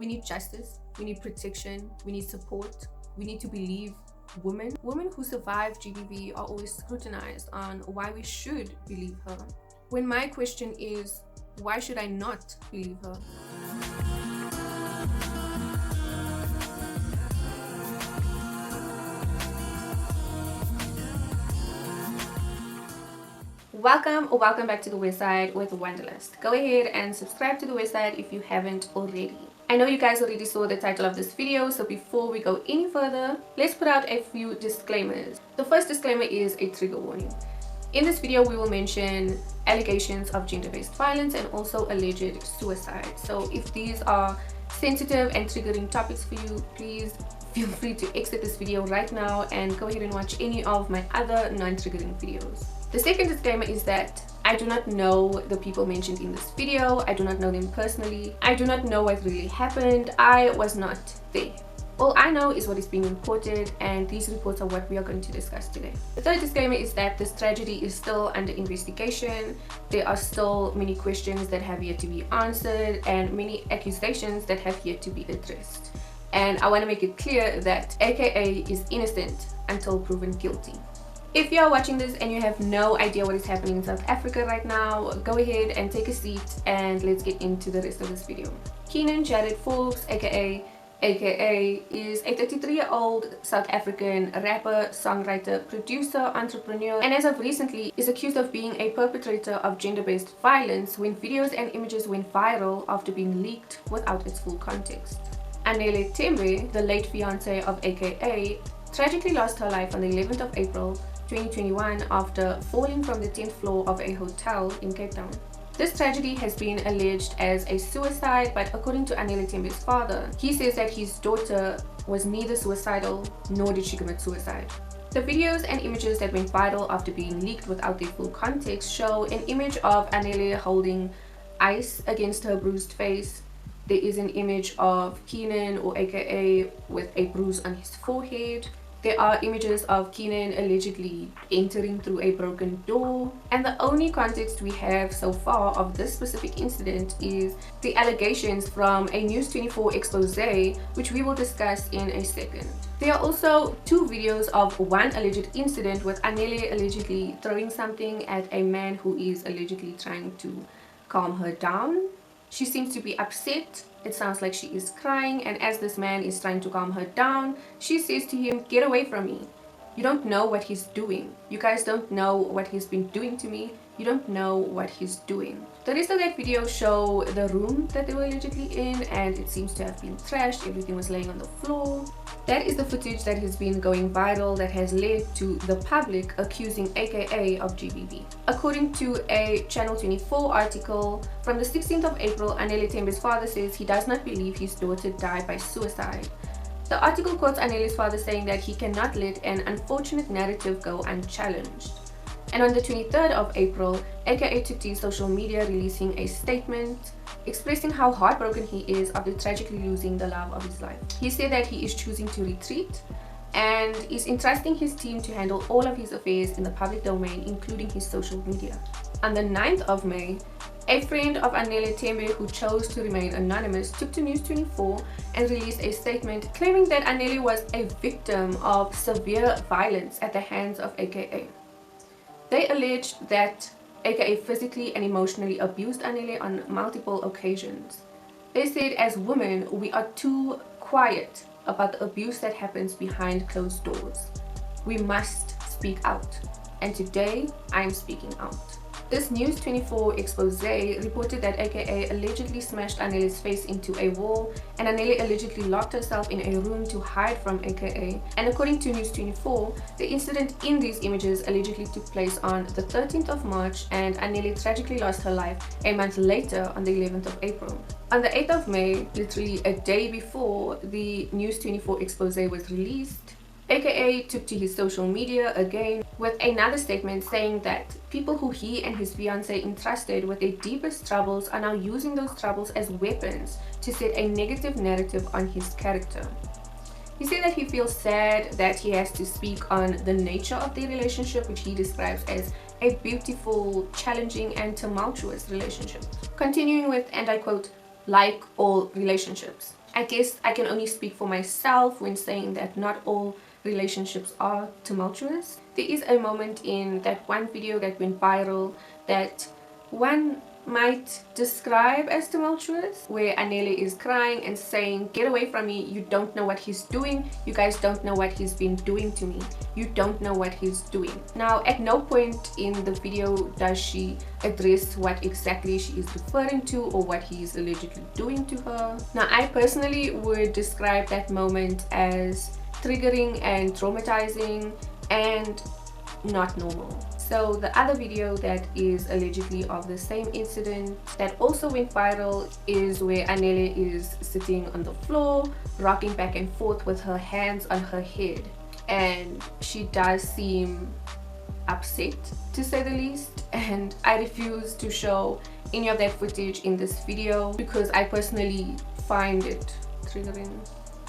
We need justice, we need protection, we need support, we need to believe women. Women who survive GBV are always scrutinized on why we should believe her. When my question is, why should I not believe her? Welcome back to the Westside with Wanderlust. Go ahead and subscribe to the Westside if you haven't already. I know you guys already saw the title of this video, so before we go any further, let's put out a few disclaimers. The first disclaimer is a trigger warning. In this video, we will mention allegations of gender-based violence and also alleged suicide. So if these are sensitive and triggering topics for you, please feel free to exit this video right now and go ahead and watch any of my other non-triggering videos. The second disclaimer is that I do not know the people mentioned in this video. I do not know them personally. I do not know what really happened. I was not there. All I know is what is being reported, and these reports are what we are going to discuss today. The third disclaimer is that this tragedy is still under investigation. There are still many questions that have yet to be answered and many accusations that have yet to be addressed. And I want to make it clear that AKA is innocent until proven guilty. If you are watching this and you have no idea what is happening in South Africa right now, go ahead and take a seat and let's get into the rest of this video. Kiernan Forbes, aka is a 33-year-old South African rapper, songwriter, producer, entrepreneur, and as of recently is accused of being a perpetrator of gender-based violence when videos and images went viral after being leaked without its full context. Anele Tembe, the late fiance of AKA, tragically lost her life on the 11th of April 2021 after falling from the 10th floor of a hotel in Cape Town. This tragedy has been alleged as a suicide, but according to Anele Tembe's father, he says that his daughter was neither suicidal nor did she commit suicide. The videos and images that went viral after being leaked without their full context show an image of Anele holding ice against her bruised face. There is an image of Kiernan or AKA with a bruise on his forehead. There are images of Kiernan allegedly entering through a broken door, and the only context we have so far of this specific incident is the allegations from a News 24 expose, which we will discuss in a second. There are also two videos of one alleged incident with Anele allegedly throwing something at a man who is allegedly trying to calm her down. She seems to be upset. It sounds like she is crying, and as this man is trying to calm her down, she says to him, "Get away from me. You don't know what he's doing. You guys don't know what he's been doing to me. You don't know what he's doing." The rest of that video show the room that they were allegedly in, and it seems to have been trashed. Everything was laying on the floor. That is the footage that has been going viral that has led to the public accusing AKA of GBV. According to a Channel 24 article from the 16th of April, Anele Tembe's father says he does not believe his daughter died by suicide. The article quotes Anele's father saying that he cannot let an unfortunate narrative go unchallenged. And on the 23rd of April, AKA took to his social media releasing a statement expressing how heartbroken he is after tragically losing the love of his life. He said that he is choosing to retreat and is entrusting his team to handle all of his affairs in the public domain, including his social media. On the 9th of May, a friend of Anele Tembe who chose to remain anonymous took to News 24 and released a statement claiming that Anele was a victim of severe violence at the hands of AKA. They alleged that AKA physically and emotionally abused Anele on multiple occasions. They said, as women, we are too quiet about the abuse that happens behind closed doors. We must speak out. And today, I am speaking out. This News 24 expose reported that AKA allegedly smashed Anele's face into a wall, and Anele allegedly locked herself in a room to hide from AKA. And according to News 24, the incident in these images allegedly took place on the 13th of March, and Anele tragically lost her life a month later on the 11th of April. On the 8th of May, literally a day before the News 24 expose was released, AKA took to his social media again with another statement saying that people who he and his fiancée entrusted with their deepest troubles are now using those troubles as weapons to set a negative narrative on his character. He said that he feels sad that he has to speak on the nature of their relationship, which he describes as a beautiful, challenging, and tumultuous relationship. Continuing with, and I quote, "like all relationships." I guess I can only speak for myself when saying that not all relationships are tumultuous. There is a moment in that one video that went viral that one might describe as tumultuous, where Anele is crying and saying, "Get away from me, you don't know what he's doing, you guys don't know what he's been doing to me, you don't know what he's doing." Now, at no point in the video does she address what exactly she is referring to or what he is allegedly doing to her. Now, I personally would describe that moment as triggering and traumatizing and not normal. So the other video that is allegedly of the same incident that also went viral is where Anele is sitting on the floor, rocking back and forth with her hands on her head, and she does seem upset, to say the least, and I refuse to show any of that footage in this video because I personally find it triggering.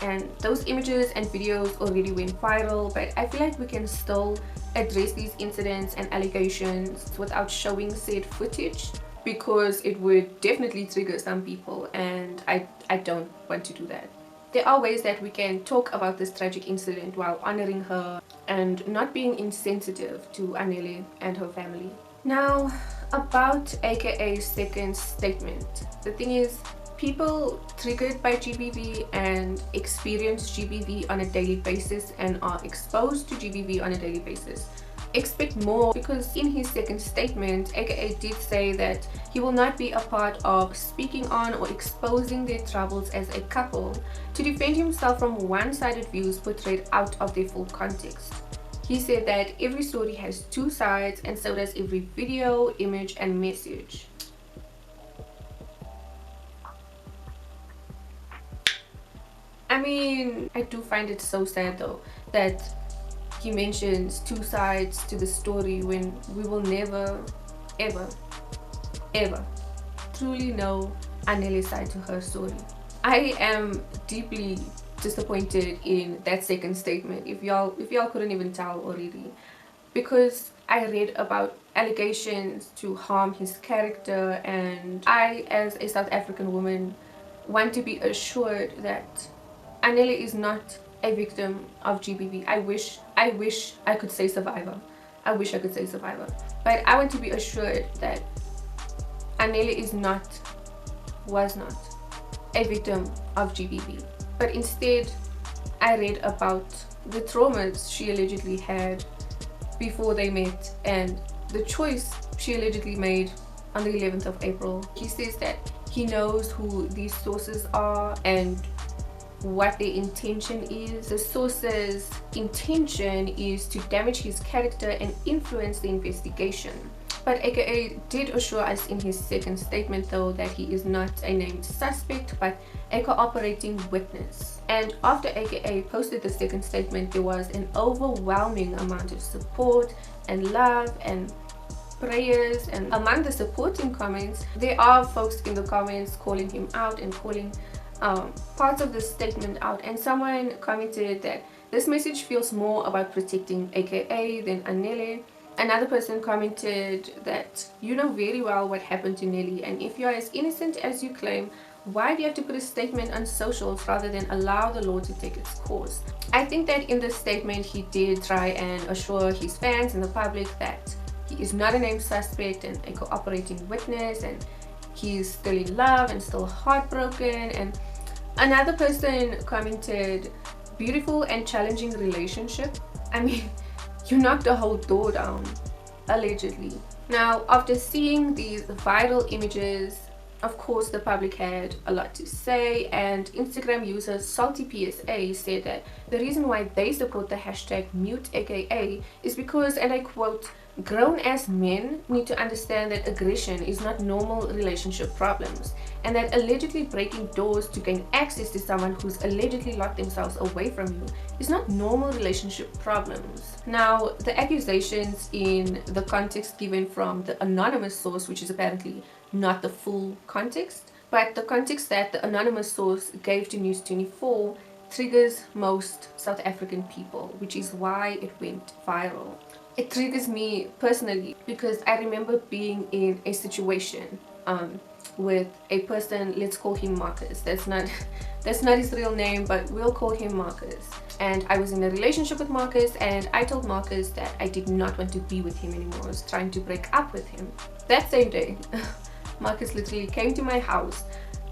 And those images and videos already went viral, but I feel like we can still address these incidents and allegations without showing said footage, because it would definitely trigger some people, and I don't want to do that. There are ways that we can talk about this tragic incident while honoring her and not being insensitive to Anele and her family. Now, about AKA's second statement. The thing is, people triggered by GBV and experience GBV on a daily basis and are exposed to GBV on a daily basis expect more, because in his second statement, AKA did say that he will not be a part of speaking on or exposing their troubles as a couple to defend himself from one-sided views portrayed out of their full context. He said that every story has two sides, and so does every video, image, and message. I mean, I do find it so sad though that he mentions two sides to the story when we will never, ever, ever truly know Anele's side to her story. I am deeply disappointed in that second statement, if y'all couldn't even tell already, because I read about allegations to harm his character, and I, as a South African woman, want to be assured that Anele is not a victim of GBV. I wish I could say survivor. I wish I could say survivor. But I want to be assured that Anele was not a victim of GBV. But instead, I read about the traumas she allegedly had before they met and the choice she allegedly made on the 11th of April. He says that he knows who these sources are and what their intention is. The source's intention is to damage his character and influence the investigation. But AKA did assure us in his second statement though that he is not a named suspect but a cooperating witness. And after AKA posted the second statement, there was an overwhelming amount of support and love and prayers, and among the supporting comments there are folks in the comments calling him out and calling parts of the statement out, and someone commented that this message feels more about protecting AKA than Anele. Another person commented that you know very well what happened to Nelly, and if you are as innocent as you claim, why do you have to put a statement on socials rather than allow the law to take its course? I think that in this statement he did try and assure his fans and the public that he is not a named suspect and a cooperating witness, and he's still in love and still heartbroken. And another person commented, beautiful and challenging relationship. I mean, you knocked the whole door down, allegedly. Now, after seeing these viral images, of course the public had a lot to say, and Instagram user Salty PSA said that the reason why they support the hashtag #MuteAKA is because, and I quote, grown-ass men need to understand that aggression is not normal relationship problems, and that allegedly breaking doors to gain access to someone who's allegedly locked themselves away from you is not normal relationship problems. Now, the accusations in the context given from the anonymous source, which is apparently not the full context, but the context that the anonymous source gave to News 24 triggers most South African people, which is why it went viral. It triggers me personally because I remember being in a situation with a person, let's call him Marcus. That's not his real name, but we'll call him Marcus. And I was in a relationship with Marcus, and I told Marcus that I did not want to be with him anymore. I was trying to break up with him. That same day, Marcus literally came to my house,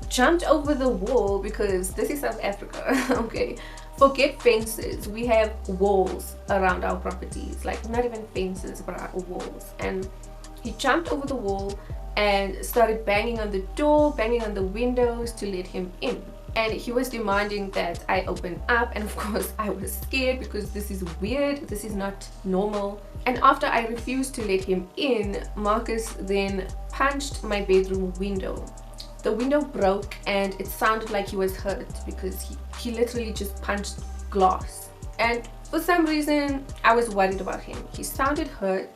jumped over the wall, because this is South Africa. Okay, forget fences, we have walls around our properties, like not even fences but walls. And he jumped over the wall and started banging on the door, banging on the windows to let him in. And he was demanding that I open up, and of course I was scared because this is weird, this is not normal. And after I refused to let him in, Marcus then punched my bedroom window. The window broke and it sounded like he was hurt because he literally just punched glass. And for some reason I was worried about him. He sounded hurt.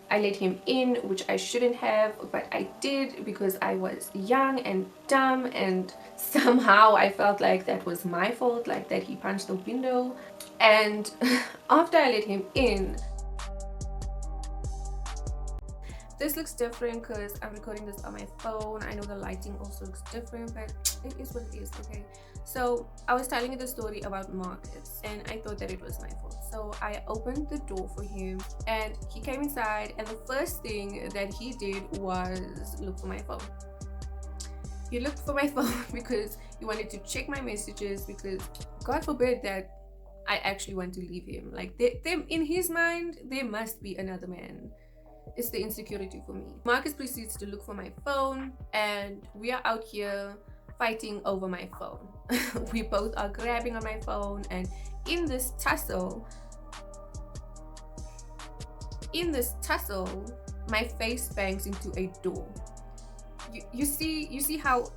I let him in, which I shouldn't have, but I did because I was young and dumb, and somehow I felt like that was my fault, like that he punched the window. And after I let him in, this looks different because I'm recording this on my phone. I know the lighting also looks different, but it is what it is, okay? So I was telling you the story about Marcus, and I thought that it was my fault. So I opened the door for him, and he came inside, and the first thing that he did was look for my phone. He looked for my phone because he wanted to check my messages, because God forbid that I actually want to leave him. Like, in his mind, there must be another man. It's the insecurity for me. Marcus proceeds to look for my phone, and we are out here fighting over my phone. We both are grabbing on my phone, and in this tussle, my face bangs into a door. You see how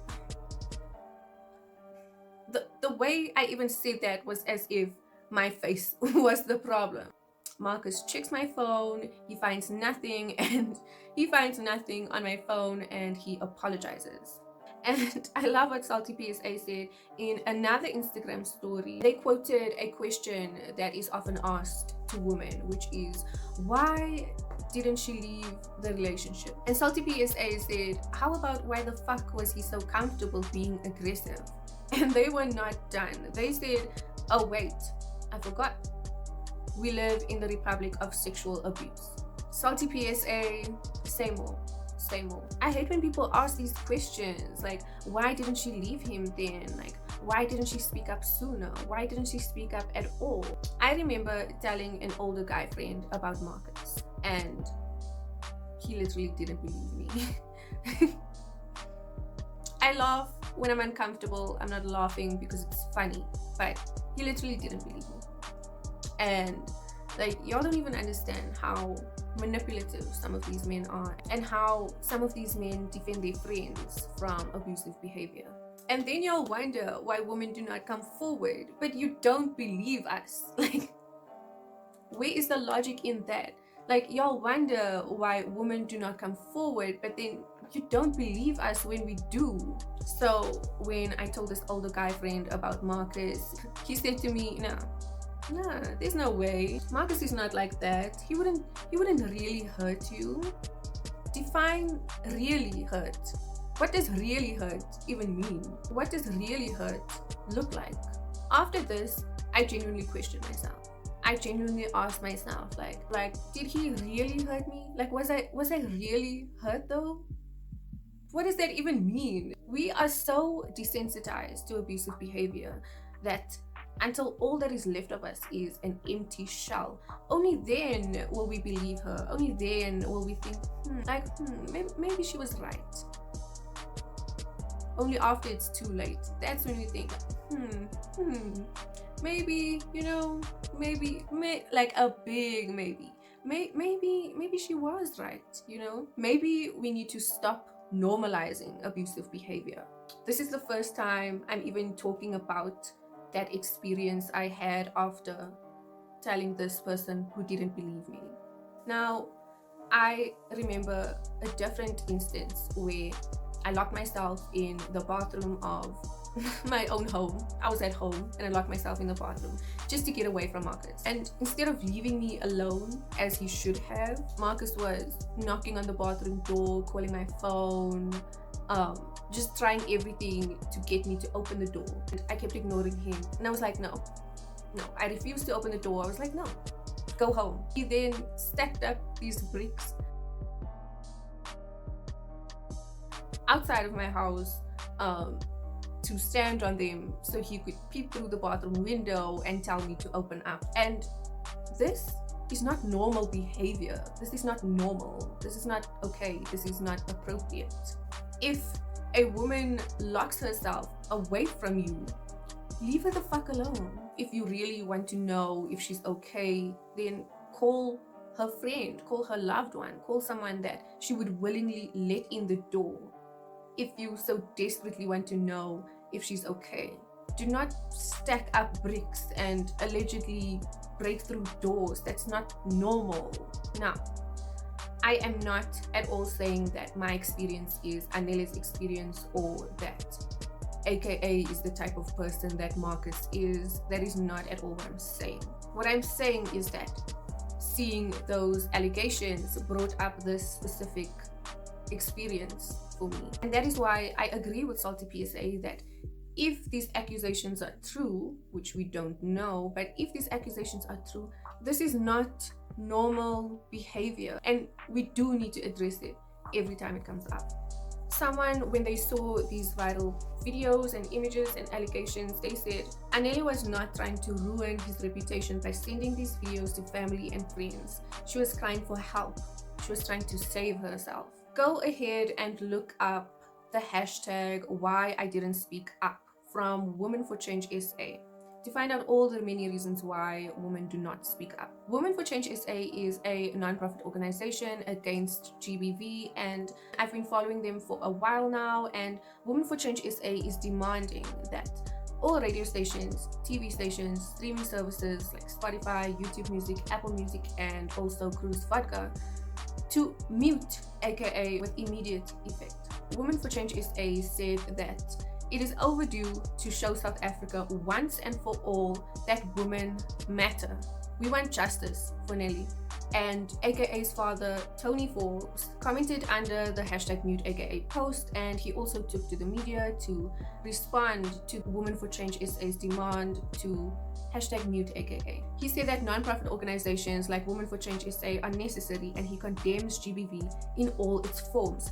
the way I even said that was as if my face was the problem. Marcus checks my phone, he finds nothing, and he finds nothing on my phone, and he apologizes. And I love what Salty PSA said in another Instagram story. They quoted a question that is often asked to women, which is, why didn't she leave the relationship? And Salty PSA said, how about why the fuck was he so comfortable being aggressive? And they were not done. They said, oh wait, I forgot. We live in the Republic of Sexual Abuse. Salty PSA, say more. I hate when people ask these questions, like, why didn't she leave him then? Like, why didn't she speak up sooner? Why didn't she speak up at all? I remember telling an older guy friend about Marcus, and he literally didn't believe me. I laugh when I'm uncomfortable. I'm not laughing because it's funny, but he literally didn't believe me. And like, y'all don't even understand how manipulative some of these men are, and how some of these men defend their friends from abusive behavior. And then y'all wonder why women do not come forward, but you don't believe us. Like, where is the logic in that? Like, y'all wonder why women do not come forward, but then you don't believe us when we do. So when I told this older guy friend about Marcus, he said to me, nah, there's no way. Marcus is not like that. He wouldn't really hurt you. Define really hurt. What does really hurt even mean? What does really hurt look like? After this, I genuinely questioned myself. I genuinely asked myself, like, did he really hurt me? Like, was I really hurt though? What does that even mean? We are so desensitized to abusive behavior that until all that is left of us is an empty shell, only then will we believe her. Only then will we think, maybe she was right. Only after it's too late, that's when we think, maybe, like a big maybe. Maybe she was right, Maybe we need to stop normalizing abusive behavior. This is the first time I'm even talking about that experience I had after telling this person who didn't believe me. Now, I remember a different instance where I locked myself in the bathroom of my own home. I was at home and I locked myself in the bathroom just to get away from Marcus. And instead of leaving me alone as he should have, Marcus was knocking on the bathroom door, calling my phone, just trying everything to get me to open the door. And I kept ignoring him. And I was like, no, I refused to open the door. I was like, no, go home. He then stacked up these bricks outside of my house to stand on them so he could peep through the bathroom window and tell me to open up. And this is not normal behavior. This is not normal. This is not okay. This is not appropriate. If a woman locks herself away from you, leave her the fuck alone. If you really want to know if she's okay, then call her friend, call her loved one, call someone that she would willingly let in the door. If you so desperately want to know if she's okay, do not stack up bricks and allegedly break through doors. That's not normal. Now, I am not at all saying that my experience is Anele's experience or that AKA is the type of person that Marcus is. That is not at all what I'm saying. What I'm saying is that seeing those allegations brought up this specific experience for me. And that is why I agree with Salty PSA that if these accusations are true, which we don't know, but if these accusations are true, this is not normal behavior, and we do need to address it every time it comes up. Someone, when they saw these viral videos and images and allegations, they said Anele was not trying to ruin his reputation by sending these videos to family and friends. She was crying for help. She was trying to save herself. Go ahead and look up the hashtag why I didn't speak up from Women for Change SA to find out all the many reasons why women do not speak up. Women for Change SA is a non-profit organization against GBV, and I've been following them for a while now, and Women for Change SA is demanding that all radio stations, TV stations, streaming services like Spotify, YouTube Music, Apple Music, and also Cruise Vodka to mute AKA with immediate effect. Women for Change SA said that it is overdue to show South Africa once and for all that women matter. We want justice for Nelly. And AKA's father, Tony Forbes, commented under the hashtag mute AKA post, and he also took to the media to respond to Women for Change SA's demand to hashtag mute AKA. He said that non-profit organizations like Women for Change SA are necessary, and he condemns GBV in all its forms.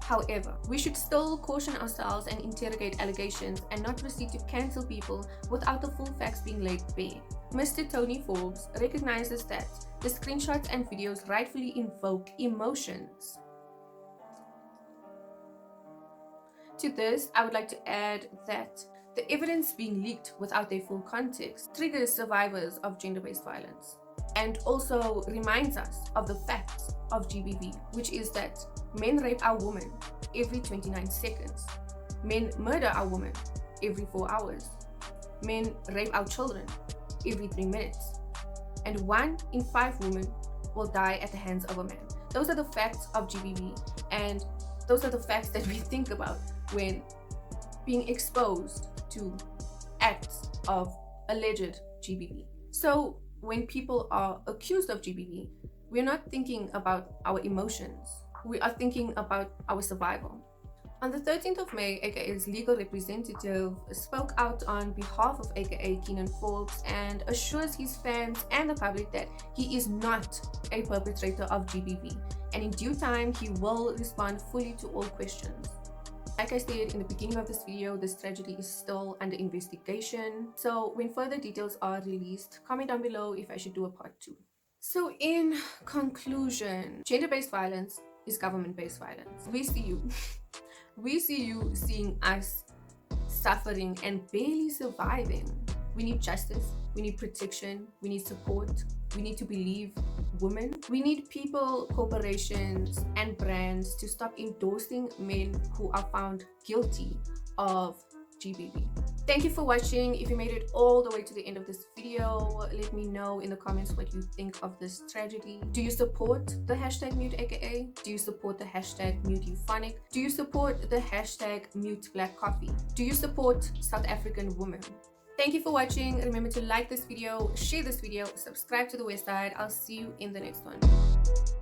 However, we should still caution ourselves and interrogate allegations and not proceed to cancel people without the full facts being laid bare. Mr. Tony Forbes recognizes that the screenshots and videos rightfully invoke emotions. To this, I would like to add that the evidence being leaked without their full context triggers survivors of gender-based violence and also reminds us of the facts of GBV, which is that men rape our women every 29 seconds. Men murder our women every 4 hours. Men rape our children every 3 minutes. And 1 in 5 women will die at the hands of a man. Those are the facts of GBV, and those are the facts that we think about when being exposed to acts of alleged GBV. So when people are accused of GBV, we're not thinking about our emotions. We are thinking about our survival. On the 13th of May, AKA's legal representative spoke out on behalf of AKA Kiernan Forbes and assures his fans and the public that he is not a perpetrator of GBV, and in due time he will respond fully to all questions. Like I said in the beginning of this video, this tragedy is still under investigation, so when further details are released, comment down below if I should do a part 2. So in conclusion, gender-based violence is government-based violence. We see you. We see you seeing us suffering and barely surviving. We need justice. We need protection. We need support. We need to believe women. We need people, corporations, and brands to stop endorsing men who are found guilty of GBV. Thank you for watching. If you made it all the way to the end of this video, let me know in the comments what you think of this tragedy. Do you support the hashtag mute aka? Do you support the hashtag mute euphonic? Do you support the hashtag mute black coffee? Do you support South African women? Thank you for watching. Remember to like this video, share this video, subscribe to the West Side. I'll see you in the next one.